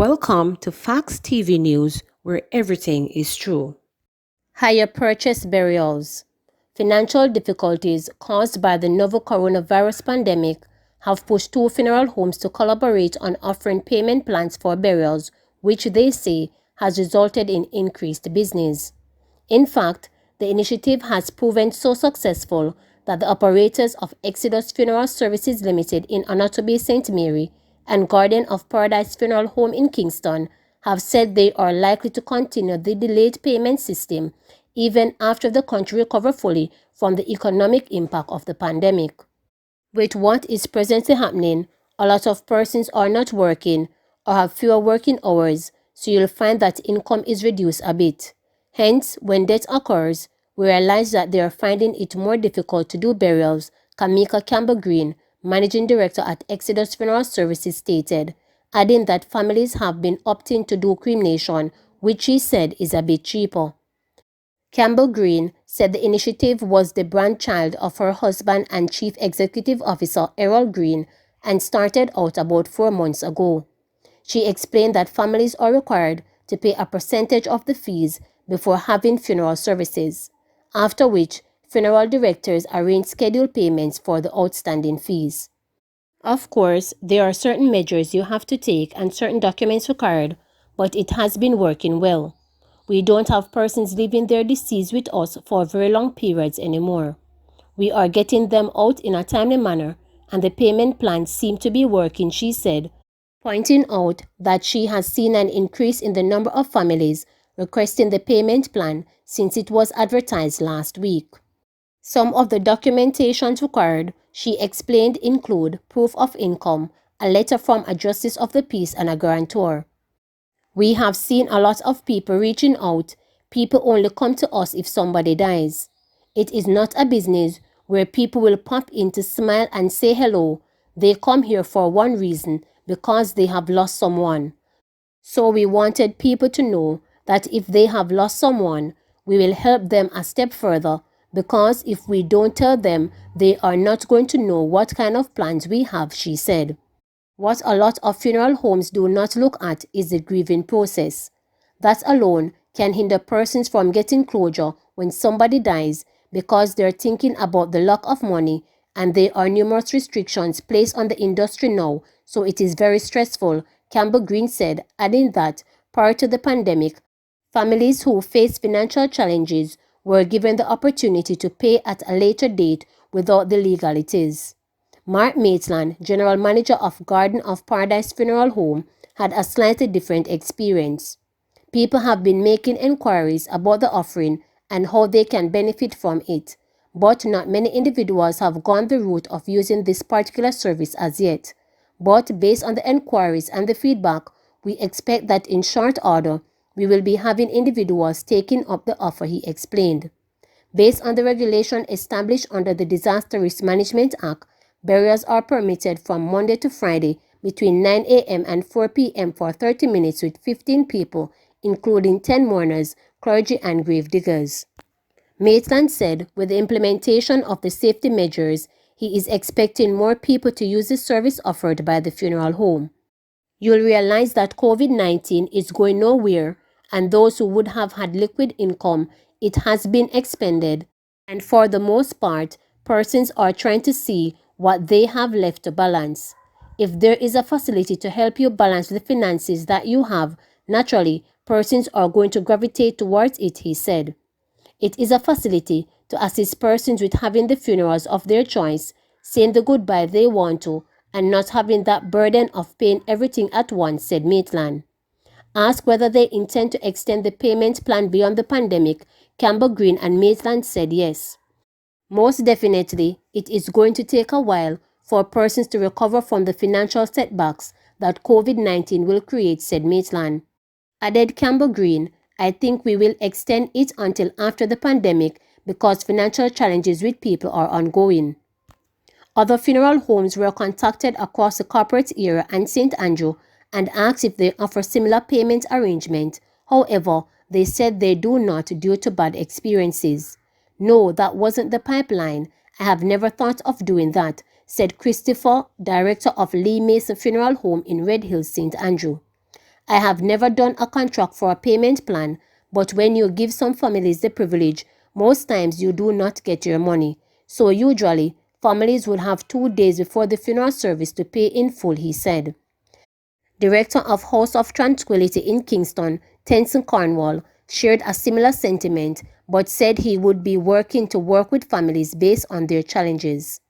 Welcome to Facts TV News, where everything is true. Higher purchase burials. Financial difficulties caused by the novel coronavirus pandemic have pushed two funeral homes to collaborate on offering payment plans for burials, which they say has resulted in increased business. In fact, the initiative has proven so successful that the operators of Exodus Funeral Services Limited in Onotobi St. Mary and Garden of Paradise Funeral Home in Kingston have said they are likely to continue the delayed payment system even after the country recovers fully from the economic impact of the pandemic. With what is presently happening, a lot of persons are not working or have fewer working hours, so you'll find that income is reduced a bit. Hence, when death occurs, we realize that they are finding it more difficult to do burials, Kamika Campbell Green, managing director at Exodus Funeral Services, stated, adding that families have been opting to do cremation, which she said is a bit cheaper. Campbell Green said the initiative was the brainchild of her husband and Chief Executive Officer Errol Green and started out about 4 months ago. She explained that families are required to pay a percentage of the fees before having funeral services, after which funeral directors arrange scheduled payments for the outstanding fees. Of course, there are certain measures you have to take and certain documents required, but it has been working well. We don't have persons leaving their deceased with us for very long periods anymore. We are getting them out in a timely manner, and the payment plans seem to be working, she said, pointing out that she has seen an increase in the number of families requesting the payment plan since it was advertised last week. Some of the documentations required, she explained, include proof of income, a letter from a justice of the peace, and a guarantor. We have seen a lot of people reaching out. People only come to us if somebody dies. It is not a business where people will pop in to smile and say hello. They come here for one reason, because they have lost someone. So we wanted people to know that if they have lost someone, we will help them a step further, because if we don't tell them, they are not going to know what kind of plans we have, she said. What a lot of funeral homes do not look at is the grieving process. That alone can hinder persons from getting closure when somebody dies because they're thinking about the lack of money, and there are numerous restrictions placed on the industry now, so it is very stressful, Campbell Green said, adding that prior to the pandemic, families who face financial challenges were given the opportunity to pay at a later date without the legalities. Mark Maitland, general manager of Garden of Paradise Funeral Home, had a slightly different experience. People have been making inquiries about the offering and how they can benefit from it, but not many individuals have gone the route of using this particular service as yet. But based on the inquiries and the feedback, we expect that in short order, we will be having individuals taking up the offer, he explained. Based on the regulation established under the Disaster Risk Management Act, burials are permitted from Monday to Friday between 9 a.m. and 4 p.m. for 30 minutes with 15 people, including 10 mourners, clergy, and grave diggers. Maitland said with the implementation of the safety measures, he is expecting more people to use the service offered by the funeral home. You'll realize that COVID-19 is going nowhere, and those who would have had liquid income, it has been expended, and for the most part, persons are trying to see what they have left to balance. If there is a facility to help you balance the finances that you have, naturally, persons are going to gravitate towards it, he said. It is a facility to assist persons with having the funerals of their choice, saying the goodbye they want to, and not having that burden of paying everything at once, said Maitland. Asked whether they intend to extend the payment plan beyond the pandemic, Campbell Green and Maitland said yes. Most definitely, it is going to take a while for persons to recover from the financial setbacks that COVID-19 will create, said Maitland. Added Campbell Green, I think we will extend it until after the pandemic because financial challenges with people are ongoing. Other funeral homes were contacted across the corporate area and St. Andrew and asked if they offer similar payment arrangement. However, they said they do not due to bad experiences. No, that wasn't the pipeline. I have never thought of doing that, said Christopher, director of Lee Mason Funeral Home in Red Hill, St. Andrew. I have never done a contract for a payment plan, but when you give some families the privilege, most times you do not get your money. So usually, families will have 2 days before the funeral service to pay in full, he said. Director of House of Tranquility in Kingston, Tenson Cornwall, shared a similar sentiment but said he would be working to work with families based on their challenges.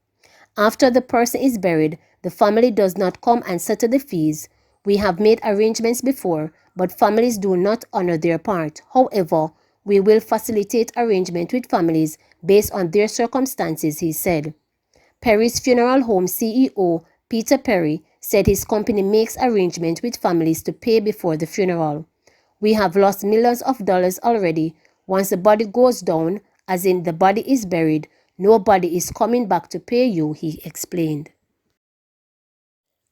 After the person is buried, the family does not come and settle the fees. We have made arrangements before, but families do not honor their part. However, we will facilitate arrangement with families based on their circumstances, he said. Perry's Funeral Home CEO, Peter Perry, said his company makes arrangements with families to pay before the funeral. We have lost millions of dollars already. Once the body goes down, as in the body is buried, nobody is coming back to pay you, he explained.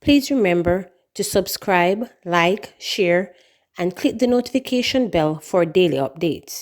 Please remember to subscribe, like, share, and click the notification bell for daily updates.